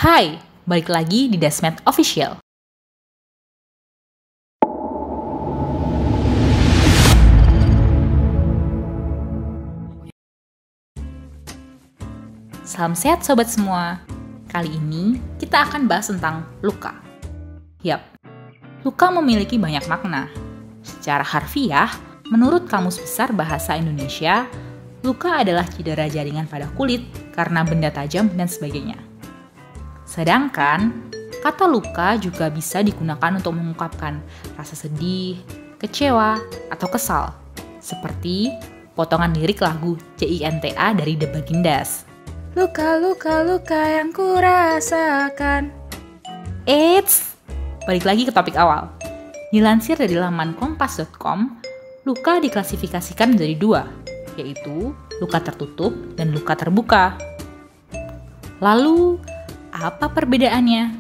Hai, balik lagi di Desmed Official. Salam sehat sobat semua. Kali ini kita akan bahas tentang luka. Yap, luka memiliki banyak makna. Secara harfiah, menurut Kamus Besar Bahasa Indonesia, luka adalah cedera jaringan pada kulit karena benda tajam dan sebagainya. Sedangkan, kata luka juga bisa digunakan untuk mengungkapkan rasa sedih, kecewa, atau kesal. Seperti potongan lirik lagu CINTA dari The Bagindas. Luka, luka, luka yang kurasakan. Eits, balik lagi ke topik awal. Dilansir dari laman kompas.com, luka diklasifikasikan menjadi dua, yaitu luka tertutup dan luka terbuka. Lalu, apa perbedaannya?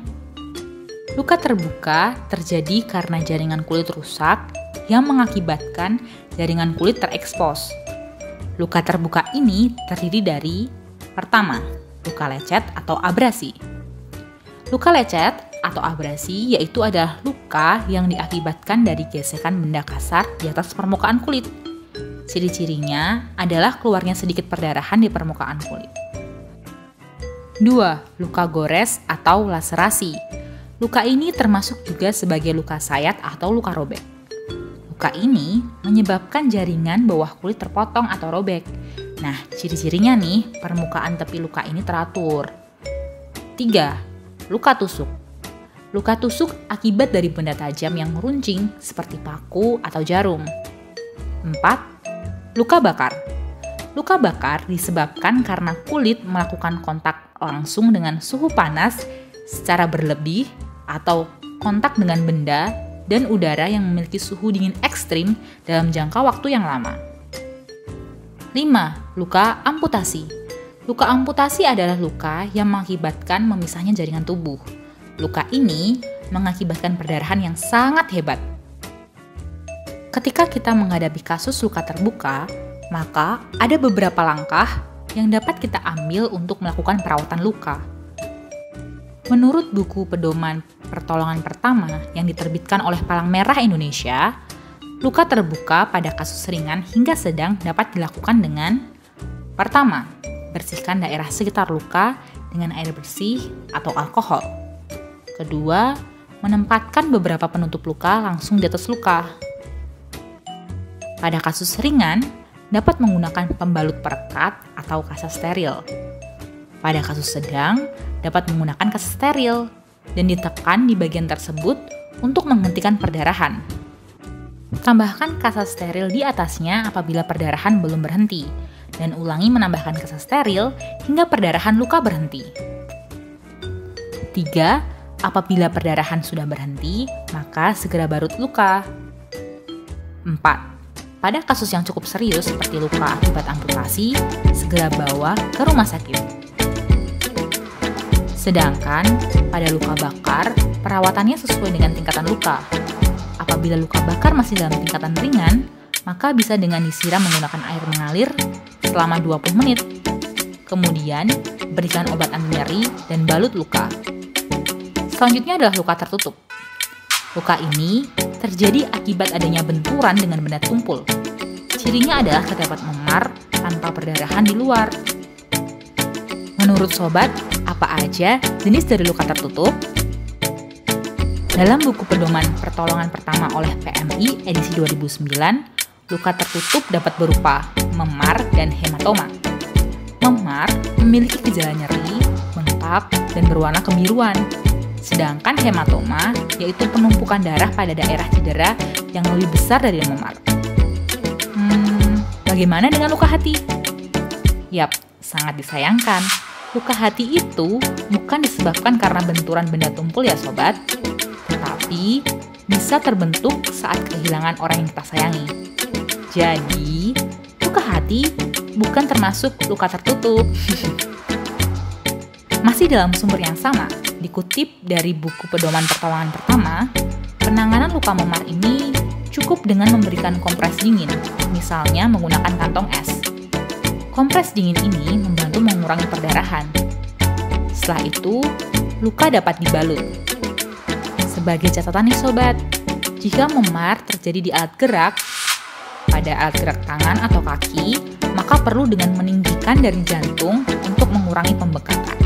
Luka terbuka terjadi karena jaringan kulit rusak yang mengakibatkan jaringan kulit terekspos. Luka terbuka ini terdiri dari: pertama, luka lecet atau abrasi. Luka lecet atau abrasi yaitu adalah luka yang diakibatkan dari gesekan benda kasar di atas permukaan kulit. Ciri-cirinya adalah keluarnya sedikit perdarahan di permukaan kulit. 2. Luka gores atau laserasi. Luka ini termasuk juga sebagai luka sayat atau luka robek. Luka ini menyebabkan jaringan bawah kulit terpotong atau robek. Nah, ciri-cirinya nih, permukaan tepi luka ini teratur. 3. Luka tusuk. Luka tusuk akibat dari benda tajam yang meruncing seperti paku atau jarum. 4. Luka bakar. Luka bakar disebabkan karena kulit melakukan kontak langsung dengan suhu panas secara berlebih atau kontak dengan benda dan udara yang memiliki suhu dingin ekstrim dalam jangka waktu yang lama. 5. Luka amputasi. Luka amputasi adalah luka yang mengakibatkan memisahnya jaringan tubuh. Luka ini mengakibatkan perdarahan yang sangat hebat. Ketika kita menghadapi kasus luka terbuka, maka ada beberapa langkah yang dapat kita ambil untuk melakukan perawatan luka. Menurut buku pedoman pertolongan pertama yang diterbitkan oleh Palang Merah Indonesia, luka terbuka pada kasus ringan hingga sedang dapat dilakukan dengan: pertama, bersihkan daerah sekitar luka dengan air bersih atau alkohol. Kedua, menempatkan beberapa penutup luka langsung di atas luka. Pada kasus ringan, dapat menggunakan pembalut perekat atau kasa steril. Pada kasus sedang, dapat menggunakan kasa steril dan ditekan di bagian tersebut untuk menghentikan perdarahan. Tambahkan kasa steril di atasnya apabila perdarahan belum berhenti, dan ulangi menambahkan kasa steril hingga perdarahan luka berhenti. 3. Apabila perdarahan sudah berhenti, maka segera barut luka. 4. Pada kasus yang cukup serius seperti luka akibat amputasi, segera bawa ke rumah sakit. Sedangkan pada luka bakar, perawatannya sesuai dengan tingkatan luka. Apabila luka bakar masih dalam tingkatan ringan, maka bisa dengan disiram menggunakan air mengalir selama 20 menit. Kemudian, berikan obat anti nyeri dan balut luka. Selanjutnya adalah luka tertutup. Luka ini terjadi akibat adanya benturan dengan benda tumpul. Cirinya adalah terdapat memar tanpa perdarahan di luar. Menurut sobat, apa aja jenis dari luka tertutup? Dalam buku pedoman pertolongan pertama oleh PMI edisi 2009, luka tertutup dapat berupa memar dan hematoma. Memar memiliki gejala nyeri, bengkak, dan berwarna kebiruan. Sedangkan hematoma yaitu penumpukan darah pada daerah cedera yang lebih besar dari memar. Bagaimana dengan luka hati? Yap, sangat disayangkan. Luka hati itu bukan disebabkan karena benturan benda tumpul ya sobat, tetapi bisa terbentuk saat kehilangan orang yang kita sayangi. Jadi, luka hati bukan termasuk luka tertutup. Masih dalam sumber yang sama, dikutip dari buku pedoman pertolongan pertama, penanganan luka memar ini cukup dengan memberikan kompres dingin, misalnya menggunakan kantong es. Kompres dingin ini membantu mengurangi perdarahan. Setelah itu, luka dapat dibalut. Sebagai catatan nih sobat, jika memar terjadi di alat gerak, pada alat gerak tangan atau kaki, maka perlu dengan meninggikan dari jantung untuk mengurangi pembekakan.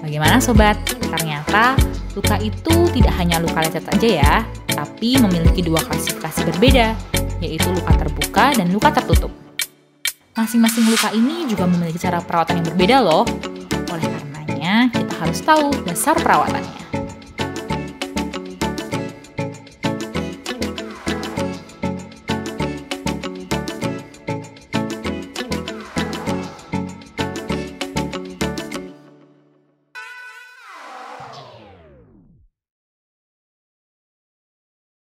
Bagaimana sobat? Ternyata luka itu tidak hanya luka lecet saja ya, tapi memiliki dua klasifikasi berbeda, yaitu luka terbuka dan luka tertutup. Masing-masing luka ini juga memiliki cara perawatan yang berbeda loh. Oleh karenanya, kita harus tahu dasar perawatannya.